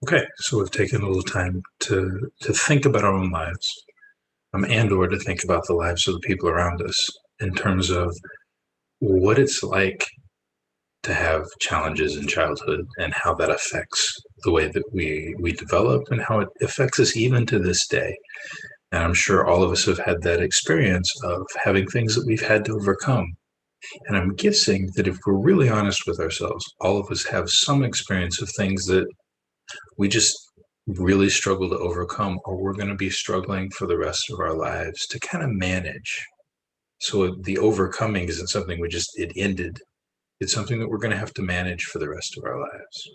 Okay, so we've taken a little time to think about our own lives, and/or to think about the lives of the people around us in terms of what it's like to have challenges in childhood and how that affects the way that we develop and how it affects us even to this day. And I'm sure all of us have had that experience of having things that we've had to overcome. And I'm guessing that if we're really honest with ourselves, all of us have some experience of things that we just really struggle to overcome, or we're going to be struggling for the rest of our lives to kind of manage. So the overcoming isn't something it ended. It's something that we're going to have to manage for the rest of our lives.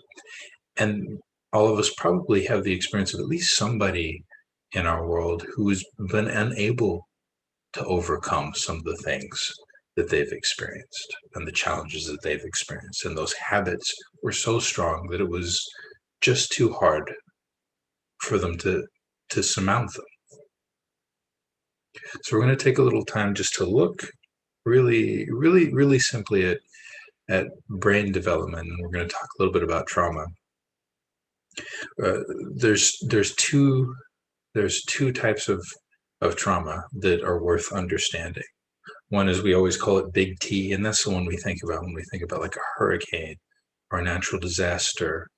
And all of us probably have the experience of at least somebody in our world who's been unable to overcome some of the things that they've experienced and the challenges that they've experienced. And those habits were so strong that it was just too hard for them to surmount them. So we're going to take a little time just to look really simply at brain development, and we're going to talk a little bit about trauma. Uh, there's two types of trauma that are worth understanding. One is, we always call it big T, and that's the one we think about when we think about like a hurricane or a natural disaster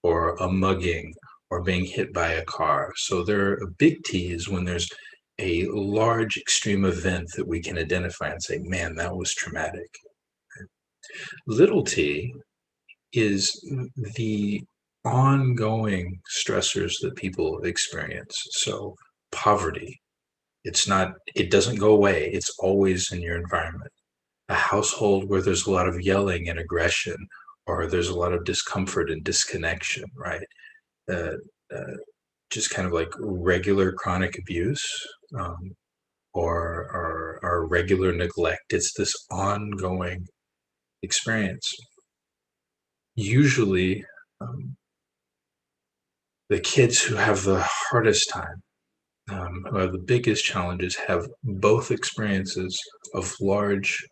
or a mugging or being hit by a car. So a big T is when there's a large extreme event that we can identify and say, man, that was traumatic. Little t is the ongoing stressors that people experience. So poverty, it doesn't go away. It's always in your environment. A household where there's a lot of yelling and aggression, or there's a lot of discomfort and disconnection, right? Uh, uh, just kind of like regular chronic abuse, um, or regular neglect. It's this ongoing experience. Usually, um, the kids who have the hardest time, who have the biggest challenges, have both experiences of large,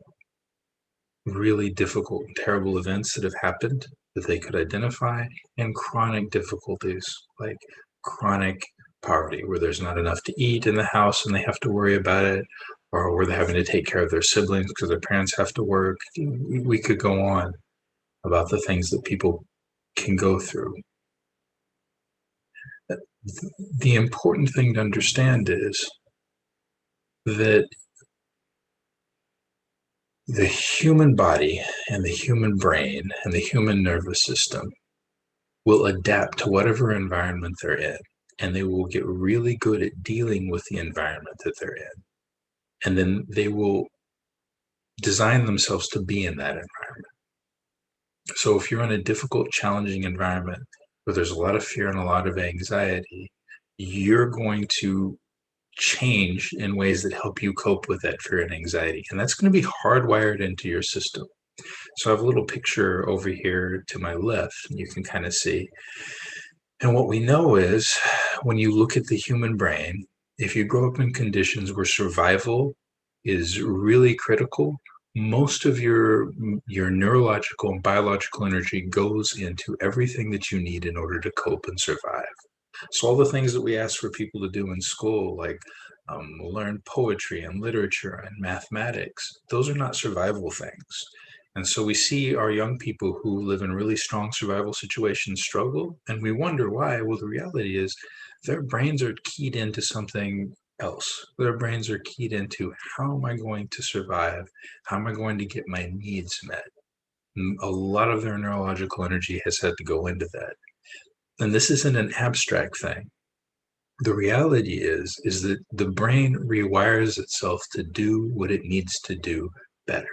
really difficult, terrible events that have happened that they could identify, and chronic difficulties like chronic poverty, where there's not enough to eat in the house and they have to worry about it, or where they're having to take care of their siblings because their parents have to work. We could go on about the things that people can go through. The important thing to understand is that the human body and the human brain and the human nervous system will adapt to whatever environment they're in, and they will get really good at dealing with the environment that they're in. And then they will design themselves to be in that environment. So if you're in a difficult, challenging environment where there's a lot of fear and a lot of anxiety, you're going to change in ways that help you cope with that fear and anxiety. And that's going to be hardwired into your system. So I have a little picture over here to my left, and you can kind of see. And what we know is, when you look at the human brain, if you grow up in conditions where survival is really critical, most of your neurological and biological energy goes into everything that you need in order to cope and survive. So all the things that we ask for people to do in school, like learn poetry and literature and mathematics, those are not survival things. And so we see our young people who live in really strong survival situations struggle, and we wonder why. Well, the reality is their brains are keyed into something else. Their brains are keyed into, how am I going to survive? How am I going to get my needs met? A lot of their neurological energy has had to go into that. And this isn't an abstract thing. The reality is that the brain rewires itself to do what it needs to do better.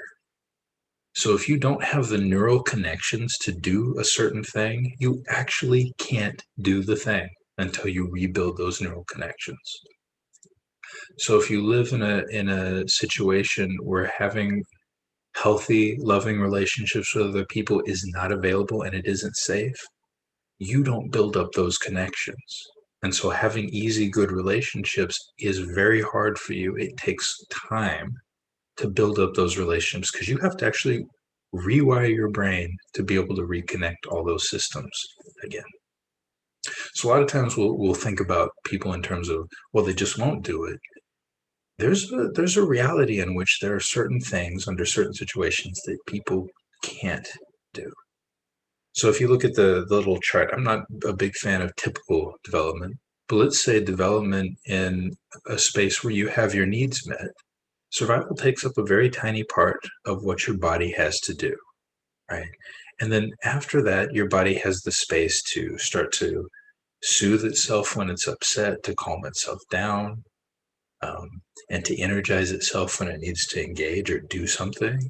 So if you don't have the neural connections to do a certain thing, you actually can't do the thing until you rebuild those neural connections. So if you live in a situation where having healthy, loving relationships with other people is not available and it isn't safe, you don't build up those connections. And so having easy, good relationships is very hard for you. It takes time to build up those relationships because you have to actually rewire your brain to be able to reconnect all those systems again. So a lot of times we'll think about people in terms of, well, they just won't do it. There's a reality in which there are certain things under certain situations that people can't do. So if you look at the little chart, I'm not a big fan of typical development, but let's say development in a space where you have your needs met. Survival takes up a very tiny part of what your body has to do, right? And then after that, your body has the space to start to soothe itself when it's upset, to calm itself down, and to energize itself when it needs to engage or do something,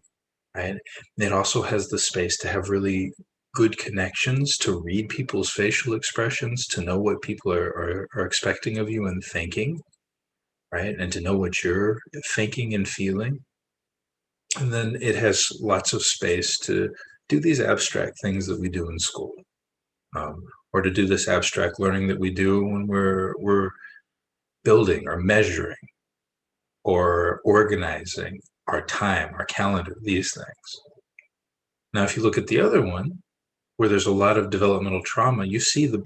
right? It also has the space to have really good connections, to read people's facial expressions, to know what people are expecting of you and thinking, right? And to know what you're thinking and feeling. And then it has lots of space to do these abstract things that we do in school, or to do this abstract learning that we do when we're building or measuring or organizing our time, our calendar, these things. Now, if you look at the other one, where there's a lot of developmental trauma, you see the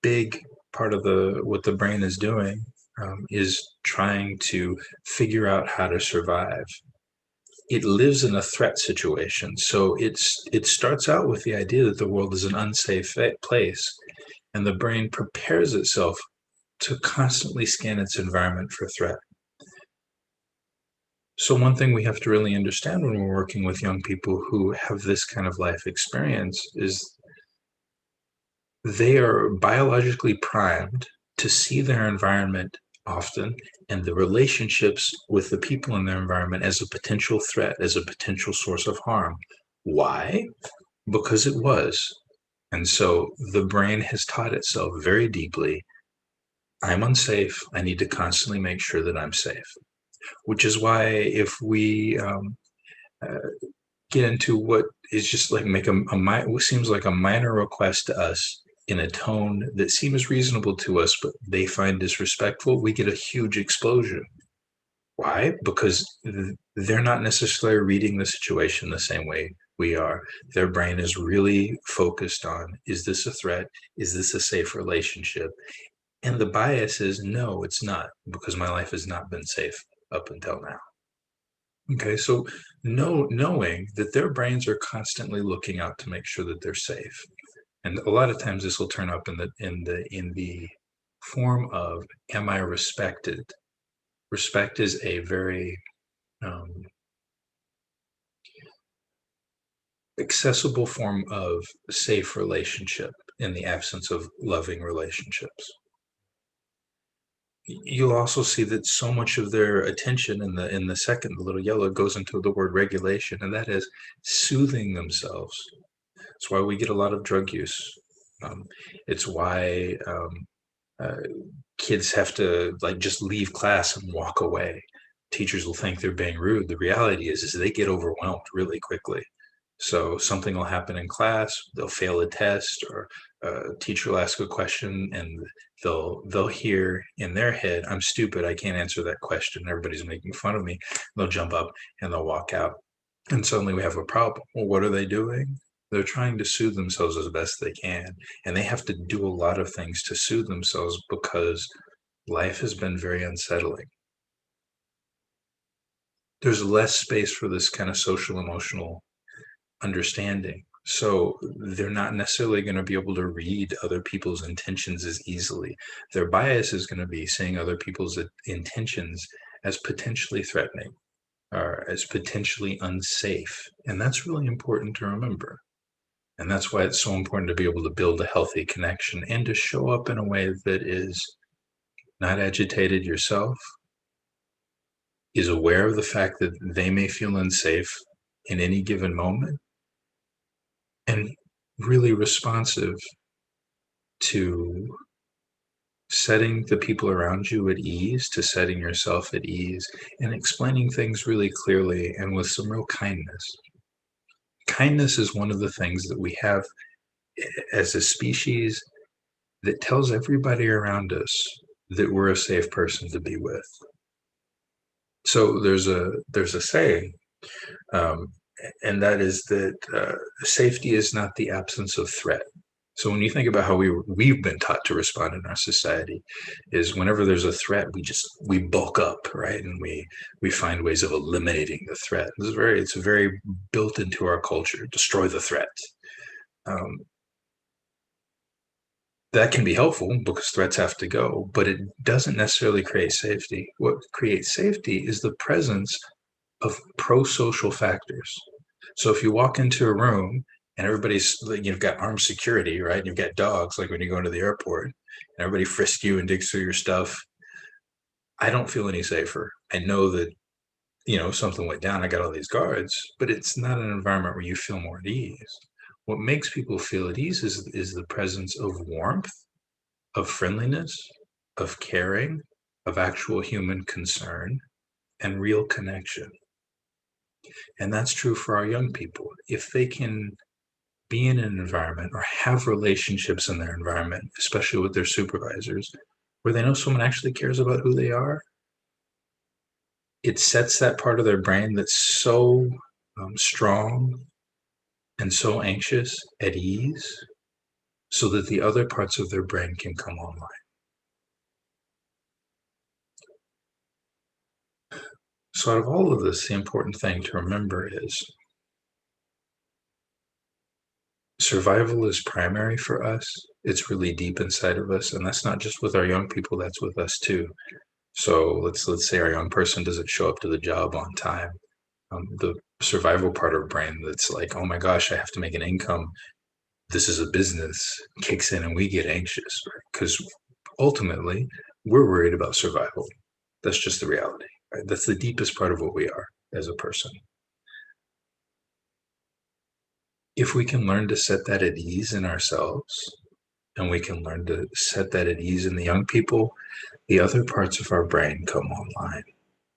big part of the what the brain is doing is trying to figure out how to survive. It lives in a threat situation, so it starts out with the idea that the world is an unsafe place, and the brain prepares itself to constantly scan its environment for threat. So one thing we have to really understand when we're working with young people who have this kind of life experience is they are biologically primed to see their environment often and the relationships with the people in their environment as a potential threat, as a potential source of harm. Why? Because it was. And so the brain has taught itself very deeply, I'm unsafe. I need to constantly make sure that I'm safe, which is why if we uh, get into what is just like make what seems like a minor request to us in a tone that seems reasonable to us, but they find disrespectful, we get a huge explosion. Why? Because they're not necessarily reading the situation the same way we are. Their brain is really focused on, is this a threat? Is this a safe relationship? And the bias is, no, it's not, because my life has not been safe up until now. Okay, so knowing that their brains are constantly looking out to make sure that they're safe, and a lot of times this will turn up in the form of, am I respected? Respect is a very um, accessible form of safe relationship in the absence of loving relationships. You'll also see that so much of their attention in the second, the little yellow, goes into the word regulation, and that is soothing themselves. It's why we get a lot of drug use. It's why uh, kids have to like just leave class and walk away. Teachers will think they're being rude. The reality is they get overwhelmed really quickly. So something will happen in class, they'll fail a test, or a teacher will ask a question, and they'll hear in their head, "I'm stupid. I can't answer that question. Everybody's making fun of me." They'll jump up and they'll walk out, and suddenly we have a problem. Well, what are they doing? They're trying to soothe themselves as best they can, and they have to do a lot of things to soothe themselves because life has been very unsettling. There's less space for this kind of social emotional understanding. So they're not necessarily going to be able to read other people's intentions as easily. Their bias is going to be seeing other people's intentions as potentially threatening or as potentially unsafe. And that's really important to remember. And that's why it's so important to be able to build a healthy connection and to show up in a way that is not agitated yourself, is aware of the fact that they may feel unsafe in any given moment, and really responsive to setting the people around you at ease, to setting yourself at ease, and explaining things really clearly and with some real kindness. Kindness is one of the things that we have as a species that tells everybody around us that we're a safe person to be with. So there's a saying, um, and that is that safety is not the absence of threat. So when you think about how we've been taught to respond in our society, is whenever there's a threat, we bulk up, right, and we find ways of eliminating the threat. It's very built into our culture. Destroy the threat. Um, that can be helpful because threats have to go, but it doesn't necessarily create safety. What creates safety is the presence of pro-social factors. So if you walk into a room and you've got armed security, right? And you've got dogs, like when you go into the airport, and everybody frisks you and digs through your stuff. I don't feel any safer. I know that, something went down, I got all these guards, but it's not an environment where you feel more at ease. What makes people feel at ease is the presence of warmth, of friendliness, of caring, of actual human concern, and real connection. And that's true for our young people. If they can be in an environment or have relationships in their environment, especially with their supervisors, where they know someone actually cares about who they are, it sets that part of their brain that's so strong and so anxious at ease so that the other parts of their brain can come online. So out of all of this, the important thing to remember is survival is primary for us. It's really deep inside of us. And that's not just with our young people, that's with us too. So let's say our young person doesn't show up to the job on time. The survival part of our brain that's like, oh my gosh, I have to make an income. This is a business, kicks in and we get anxious, right? Because ultimately we're worried about survival. That's just the reality, right? That's the deepest part of what we are as a person. If we can learn to set that at ease in ourselves, and we can learn to set that at ease in the young people, the other parts of our brain come online,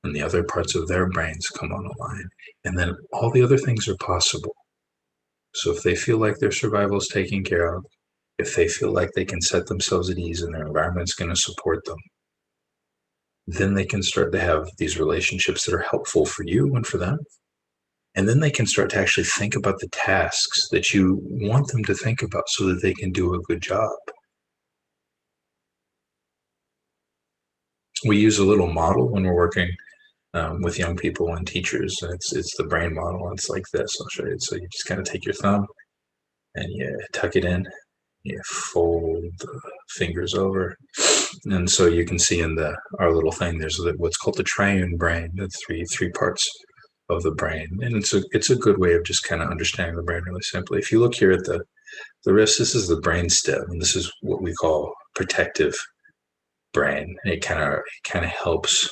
and the other parts of their brains come online, and then all the other things are possible. So if they feel like their survival is taken care of, if they feel like they can set themselves at ease and their environment's going to support them, then they can start to have these relationships that are helpful for you and for them. And then they can start to actually think about the tasks that you want them to think about so that they can do a good job. We use a little model when we're working with young people and teachers. It's the brain model. It's like this. I'll show you. So you just kind of take your thumb and you tuck it in. You fold the fingers over. And so you can see in our little thing, there's what's called the triune brain, the three parts of the brain. And it's a good way of just kind of understanding the brain really simply. If you look here at the wrist, this is the brain stem, and this is what we call protective brain. And it kind of helps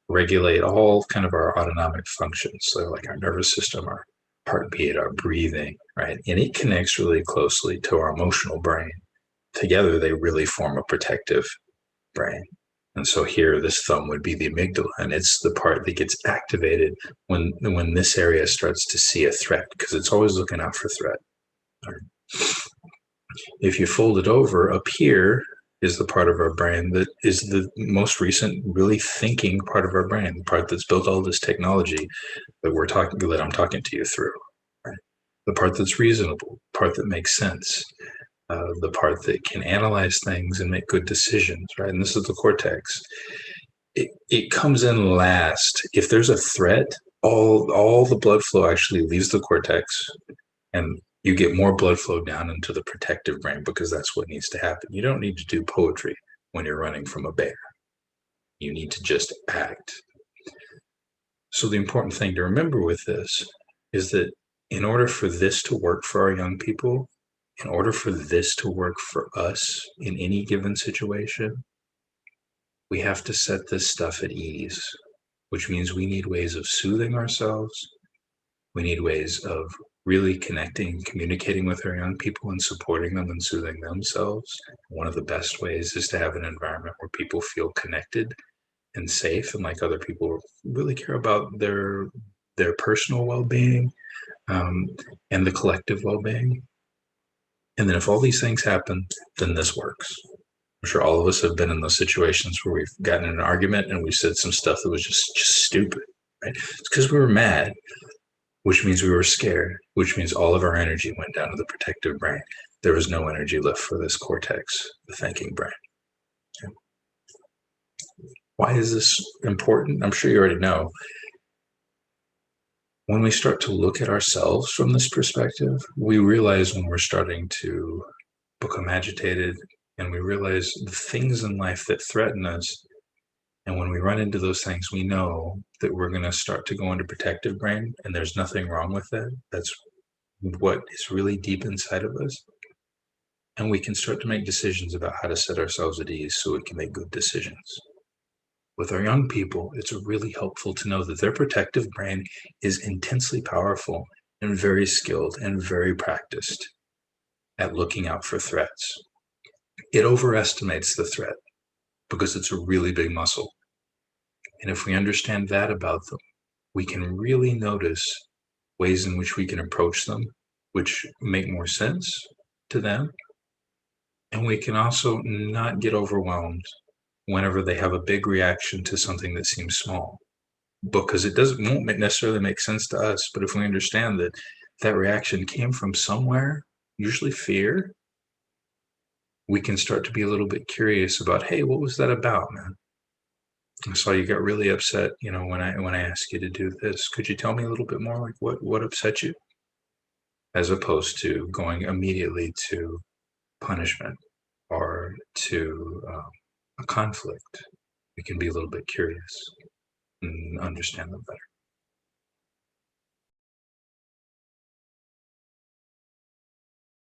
regulate all kind of our autonomic functions, so like our nervous system, our heartbeat, our breathing, right? And it connects really closely to our emotional brain. Together, they really form a protective brain. And so here, this thumb would be the amygdala, and it's the part that gets activated when this area starts to see a threat, because it's always looking out for threat. If you fold it over, up here is the part of our brain that is the most recent, really thinking part of our brain, the part that's built all this technology that I'm talking to you through. Right? The part that's reasonable, the part that makes sense, the part that can analyze things and make good decisions, right? And this is the cortex. It comes in last. If there's a threat, all the blood flow actually leaves the cortex, and you get more blood flow down into the protective brain, because that's what needs to happen. You don't need to do poetry when you're running from a bear. You need to just act. So the important thing to remember with this is that in order for this to work for our young people, in order for this to work for us in any given situation, we have to set this stuff at ease, which means we need ways of soothing ourselves. We need ways of really connecting, communicating with our young people and supporting them and soothing themselves. One of the best ways is to have an environment where people feel connected and safe, and like other people really care about their personal well-being and the collective well-being. And then if all these things happen, then this works. I'm sure all of us have been in those situations where we've gotten in an argument and we said some stuff that was just stupid, right? It's because we were mad, which means we were scared, which means all of our energy went down to the protective brain. there was no energy left for this cortex, the thinking brain. Okay. Why is this important? I'm sure you already know. When we start to look at ourselves from this perspective, we realize when we're starting to become agitated, and we realize the things in life that threaten us. And when we run into those things, we know that we're going to start to go into protective brain, and there's nothing wrong with that. That's what is really deep inside of us. And we can start to make decisions about how to set ourselves at ease so we can make good decisions. With our young people, it's really helpful to know that their protective brain is intensely powerful and very skilled and very practiced at looking out for threats. It overestimates the threat because it's a really big muscle. And if we understand that about them, we can really notice ways in which we can approach them, which make more sense to them. And we can also not get overwhelmed whenever they have a big reaction to something that seems small, because it won't necessarily make sense to us. But if we understand that that reaction came from somewhere, usually fear, we can start to be a little bit curious about, hey, what was that about, man? I saw you got really upset, when I asked you to do this. Could you tell me a little bit more, like what upset you? As opposed to going immediately to punishment or to a conflict. We can be a little bit curious and understand them better.